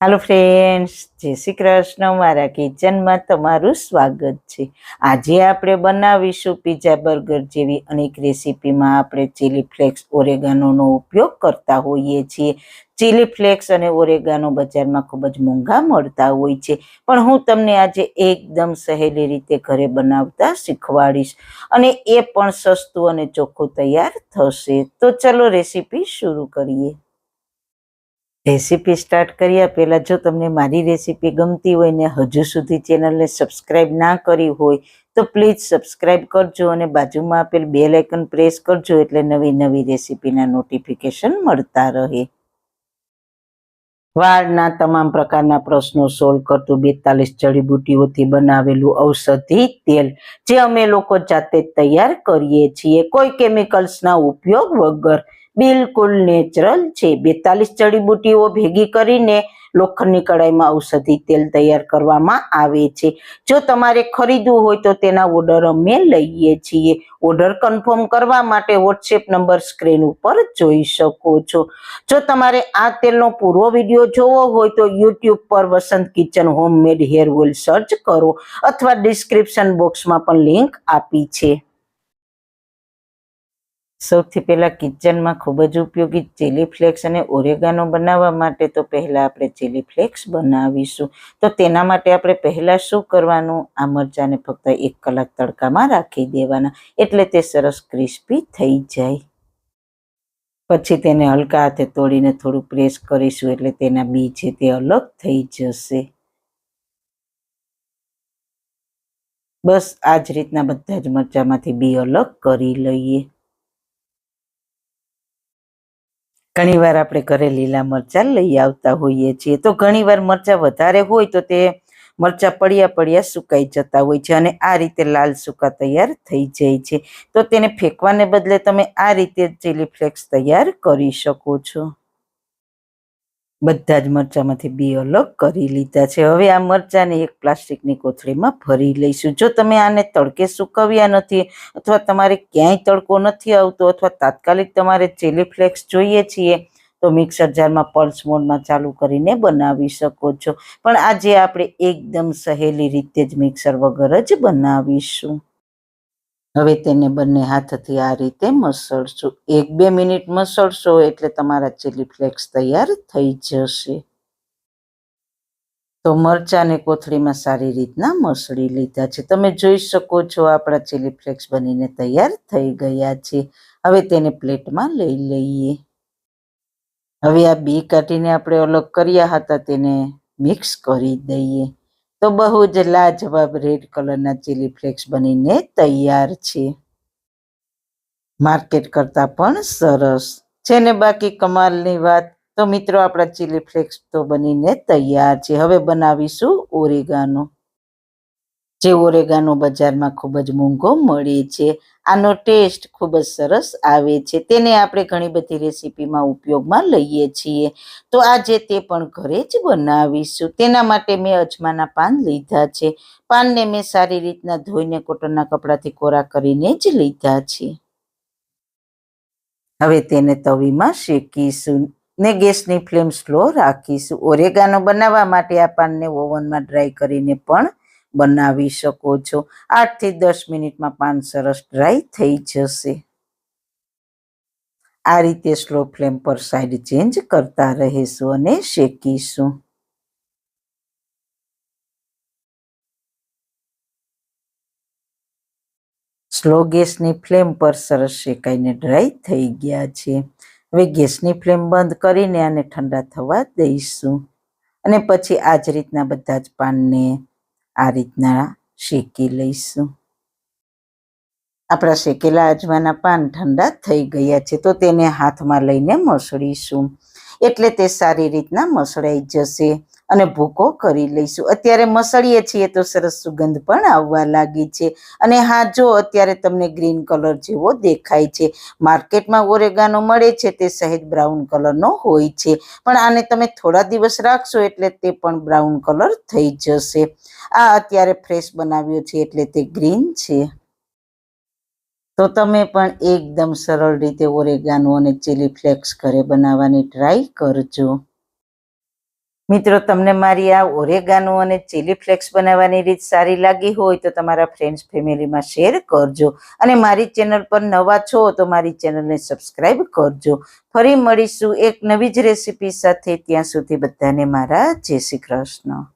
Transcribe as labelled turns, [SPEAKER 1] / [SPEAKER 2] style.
[SPEAKER 1] Hello friends, जय श्री कृष्ण। मारा kitchen में तमारू स्वागत है। आज आपणे बनावीशुं पीजा बर्गर जेवी अनेक रेसिपी में आपणे चीली फ्लेक्स ओरेगानो नो उपयोग करता होईए छीए। चीली फ्लेक्स अने ओरेगानो बजार में खूब ज मोंघा मळता होय छे, पण हूँ तमने आज एकदम सहेली रीते घरे बनावता शीखवाडीश अने ए पण सस्तुं अने चोख्खुं तैयार थशे। तो चलो रेसिपी शुरू करिए। रेसिपी स्टार्ट કર્યા પહેલા જો તમને મારી રેસિપી ગમતી હોય ને હજુ સુધી ચેનલને સબસ્ક્રાઇબ ના કરી હોય તો પ્લીઝ સબસ્ક્રાઇબ કરજો અને બાજુમાં આપેલ બેલ આઇકન પ્રેસ કરજો એટલે નવી નવી રેસિપીના નોટિફિકેશન મળતા રહે। વાળના તમામ પ્રકારના પ્રશ્નો સોલ્વ કરતું 42 જડીબુટીઓથી બનાવેલું ઔષધિ તેલ જે અમે લોકો જાતે તૈયાર કરીએ છીએ, કોઈ કેમિકલ્સના ઉપયોગ વગર, બિલકુલ નેચરલ છે। 42 જડીબુટીઓ ભેગી કરીને લોખંડની કડાઈમાં ઔષધિ તેલ તૈયાર કરવામાં આવે છે। જો તમારે ખરીદવું હોય તો તેના ઓર્ડર અમે લઈએ છીએ। ઓર્ડર કન્ફર્મ કરવા માટે વોટ્સએપ નંબર સ્ક્રીન ઉપર જોઈ શકો છો। જો તમારે આ તેલનો પૂરો વિડીયો જોવો હોય તો યુટ્યુબ પર Vasant kitchen homemade hair oil search કરો અથવા ડિસ્ક્રિપ્શન બોક્સમાં પણ લિંક આપી છે। સૌથી પહેલા કિચનમાં ખૂબ જ ઉપયોગી ચીલી ફ્લેક્સ અને ઓરેગાનો બનાવવા માટે તો પહેલા આપણે ચીલી ફ્લેક્સ બનાવીશું। તો તેના માટે આપણે પહેલા શું કરવાનું, આ મરચાંને ફક્ત 1 કલાક તડકામાં રાખી દેવાના એટલે તે સરસ ક્રિસ્પી થઈ જાય। પછી તેને હલકા હાથે તોડીને થોડું પ્રેસ કરીશું એટલે તેના બી છે તે અલગ થઈ જશે। બસ આ જ રીતના બધા જ મરચાંમાંથી બી અલગ કરી લઈએ। ઘણીવાર આપણે ઘરે લીલા મરચાં લઈ આવતા હોઈએ છીએ, તો ઘણીવાર મરચાં વધારે હોય તો તે મરચાં પડ્યા સુકાઈ જતા હોય છે અને આ રીતે લાલ સૂકા તૈયાર થઈ જાય છે। તો તેને ફેંકવાને બદલે તમે આ રીતે ચીલી ફ્લેક્સ તૈયાર કરી શકો છો। બધા જ મરચાંમાંથી બી અલગ કરી લીધા છે। હવે આ મરચાંને એક પ્લાસ્ટિકની કોથળીમાં ભરી લઈશું। જો તમે આને તડકે સુકવ્યા નથી અથવા તમારે ક્યાંય તડકો નથી આવતો અથવા તાત્કાલિક તમારે ચીલી ફ્લેક્સ જોઈએ છીએ તો મિક્સર જારમાં પલ્સ મોડમાં ચાલુ કરીને બનાવી શકો છો, પણ આજે આપણે એકદમ સહેલી રીતે જ મિક્સર વગર જ બનાવીશું। હવે તેને બંને હાથથી આ રીતે મસળશું। 1-2 મિનિટ મસળશો એટલે તમારા ચીલી ફ્લેક્સ તૈયાર થઈ જશે। તો મરચાંને કોથળીમાં સારી રીતના મસળી લીધા છે। તમે જોઈ શકો છો આપણા ચીલી ફ્લેક્સ બનીને તૈયાર થઈ ગયા છે। હવે તેને પ્લેટમાં લઈ લઈએ। હવે આ બી કાઢીને આપણે અલગ કર્યા હતા તેને મિક્સ કરી દઈએ। તો બહુ જ લાજવાબ રેડ કલરના ચીલી ફ્લેક્સ બનીને તૈયાર છે। માર્કેટ કરતાં પણ સરસ છે ને બાકી કમાલની વાત। તો મિત્રો આપણા ચીલી ફ્લેક્સ તો બનીને તૈયાર છે। હવે બનાવીશું ઓરેગાનો, જે ઓરેગાનો બજારમાં ખૂબ જ મોંઘો મળે છે। આનો ટેસ્ટ ખૂબ જ સરસ આવે છે, તેને આપણે ઘણી બધી રેસીપીમાં ઉપયોગમાં લઈએ છીએ। તો આજે તે પણ ઘરે જ બનાવીશું। તેના માટે મેં અજમાના પાન લીધા છે। પાનને મેં સારી રીતના ધોઈને કોટનના કપડાથી કોરા કરીને જ લીધા છે। હવે તેને તવીમાં શેકીશું ને ગેસની ફ્લેમ સ્લો રાખીશું। ઓરેગાનો બનાવવા માટે આ પાનને ઓવનમાં ડ્રાય કરીને પણ બનાવી શકો છો। 8 થી 10 મિનિટમાં પાન સરસ ડ્રાય થઈ જશે। આ રીતે સ્લો ફ્લેમ પર સાઈડ ચેન્જ કરતા રહીશું અને શેકીશું। સ્લો ગેસની ફ્લેમ પર સરસ શેકાઈને ડ્રાય થઈ ગયા છે। હવે ગેસની ફ્લેમ બંધ કરીને આને ઠંડા થવા દઈશું અને પછી આ જ રીતના બધા જ પાનને આ રીતના શેકી લઈશું। આપણા શેકેલા અજમાના પાન ઠંડા થઈ ગયા છે, તો તેને હાથમાં લઈને મસળીશું એટલે તે સારી રીતના મસળાઈ જશે। અને ભૂકો કરી લઈશું. અત્યારે મસળીએ છીએ તો સરસ સુગંધ પણ આવવા લાગી છે. અને હા, જો અત્યારે તમને ગ્રીન કલર જેવો દેખાય છે. માર્કેટમાં ઓરેગાનો મળે છે તે સહેજ બ્રાઉન કલરનો હોય છે, પણ આને તમે થોડા દિવસ રાખશો એટલે તે પણ બ્રાઉન કલર થઈ જશે. આ અત્યારે ફ્રેશ બનાવ્યો છે એટલે તે ગ્રીન છે. તો તમે પણ એકદમ સરળ રીતે ઓરેગાનો અને ચીલી ફ્લેક્સ ઘરે બનાવવાની ટ્રાય કરજો. મિત્રો, તમને મારી આ ઓરેગાનો અને ચીલી ફ્લેક્સ બનાવવાની રીત સારી લાગી હોય તો તમારા ફ્રેન્ડ્સ ફેમિલીમાં શેર કરજો. અને મારી ચેનલ પર નવા છો તો મારી ચેનલને સબસ્ક્રાઈબ કરજો. ફરી મળીશું એક નવી જ રેસીપી સાથે. ત્યાં સુધી બધાને મારા જય શ્રી કૃષ્ણ.